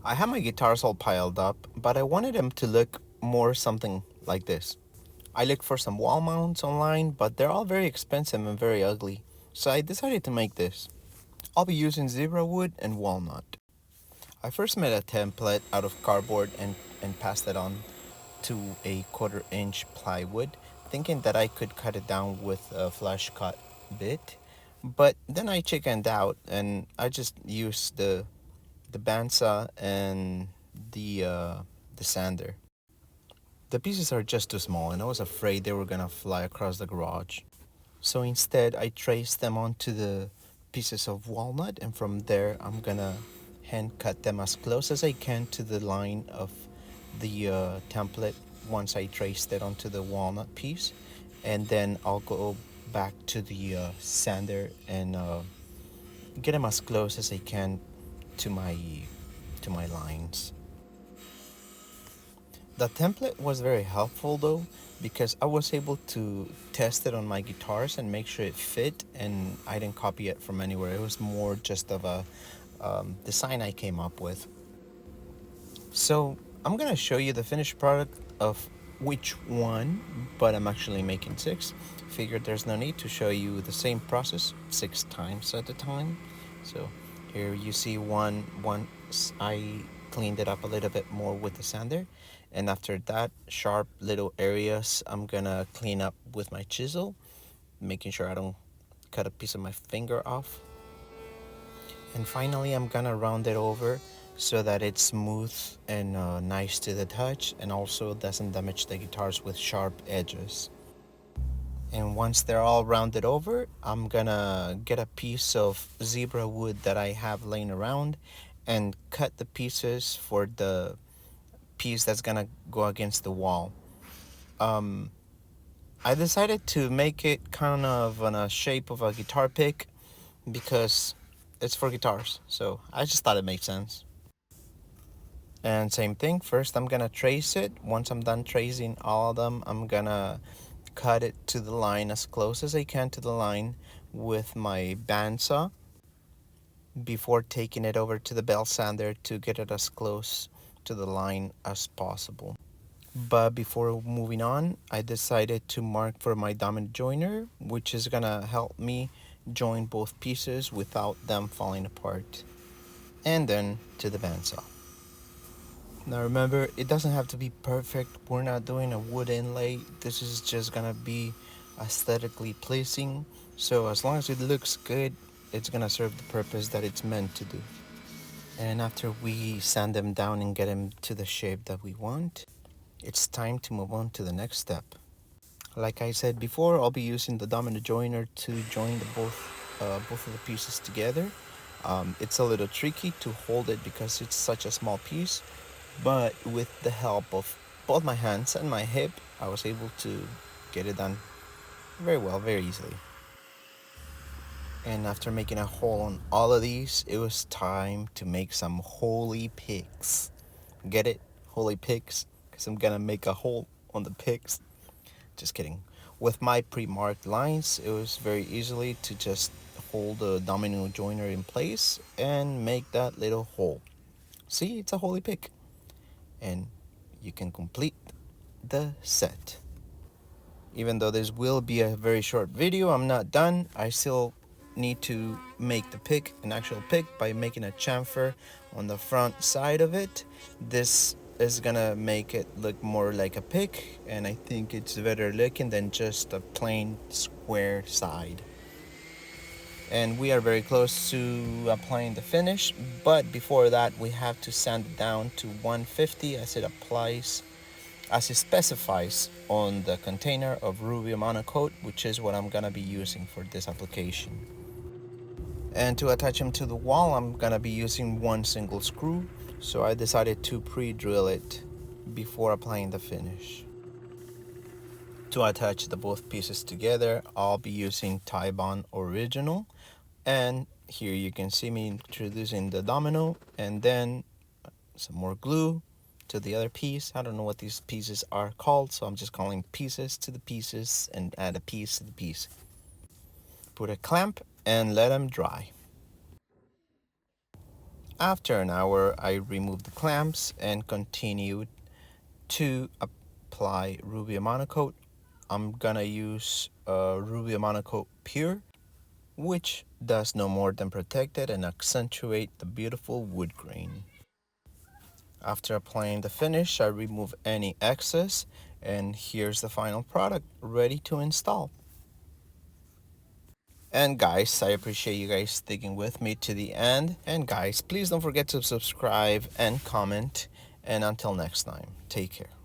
I have my guitars all piled up, but I wanted them to look more something like this. I looked for some wall mounts online, but they're all very expensive and very ugly, so I decided to make this. I'll be using zebra wood and walnut. I first made a template out of cardboard and passed it on to a 1/4 inch plywood, thinking that I could cut it down with a flush cut bit. But then I chickened out and I just used the bandsaw and the sander. The pieces are just too small, and I was afraid they were gonna fly across the garage. So instead, I traced them onto the pieces of walnut, and from there, I'm gonna hand cut them as close as I can to the line of the template once I traced it onto the walnut piece. And then I'll go back to the sander and get them as close as I can to my lines. The template was very helpful though, because I was able to test it on my guitars and make sure it fit, and I didn't copy it from anywhere. It was more just of a design I came up with. So I'm gonna show you the finished product of which one, but I'm actually making six. Figured there's no need to show you the same process 6 times at a time. So here you see one. Once I cleaned it up a little bit more with the sander, and after that, sharp little areas I'm gonna clean up with my chisel, making sure I don't cut a piece of my finger off. And finally, I'm gonna round it over so that it's smooth and nice to the touch, and also doesn't damage the guitars with sharp edges. And once they're all rounded over, I'm gonna get a piece of zebra wood that I have laying around and cut the pieces for the piece that's gonna go against the wall. Um, I decided to make it kind of in a shape of a guitar pick because it's for guitars, so I just thought it made sense. And same thing, first I'm gonna trace it. Once I'm done tracing all of them, I'm gonna cut it to the line as close as I can to the line with my bandsaw before taking it over to the bell sander to get it as close to the line as possible. But before moving on, I decided to mark for my diamond joiner, which is gonna help me join both pieces without them falling apart. And then to the bandsaw. Now remember, it doesn't have to be perfect. We're not doing a wood inlay. This is just gonna be aesthetically pleasing. So as long as it looks good, it's gonna serve the purpose that it's meant to do. And after we sand them down and get them to the shape that we want, it's time to move on to the next step. Like I said before, I'll be using the domino joiner to join both of the pieces together. It's a little tricky to hold it because it's such a small piece, but with the help of both my hands and my hip, I was able to get it done very well, very easily. And after making a hole on all of these, it was time to make some holy picks. Get it? Holy picks? Because I'm gonna make a hole on the picks. Just kidding. With my pre-marked lines, it was very easily to just hold the domino joiner in place and make that little hole. See, it's a holy pick. And you can complete the set. Even though this will be a very short video, I'm not done. I still need to make the pick an actual pick by making a chamfer on the front side of it. This is gonna make it look more like a pick, and I think it's better looking than just a plain square side. And we are very close to applying the finish, but before that we have to sand it down to 150 as it specifies on the container of Ruby monocoat, which is what I'm gonna be using for this application. And to attach them to the wall, I'm gonna be using one single screw, so I decided to pre-drill it before applying the finish. To attach the both pieces together, I'll be using Tybon Original, and here you can see me introducing the domino and then some more glue to the other piece. I don't know what these pieces are called, so I'm just calling pieces to the pieces and add a piece to the piece. Put a clamp and let them dry. After an hour, I removed the clamps and continued to apply Rubia Monocoat. I'm gonna use Rubia Monocoat Pure, which does no more than protect it and accentuate the beautiful wood grain. After applying the finish, I remove any excess, and here's the final product ready to install. And guys, I appreciate you guys sticking with me to the end. And guys, please don't forget to subscribe and comment. And until next time, take care.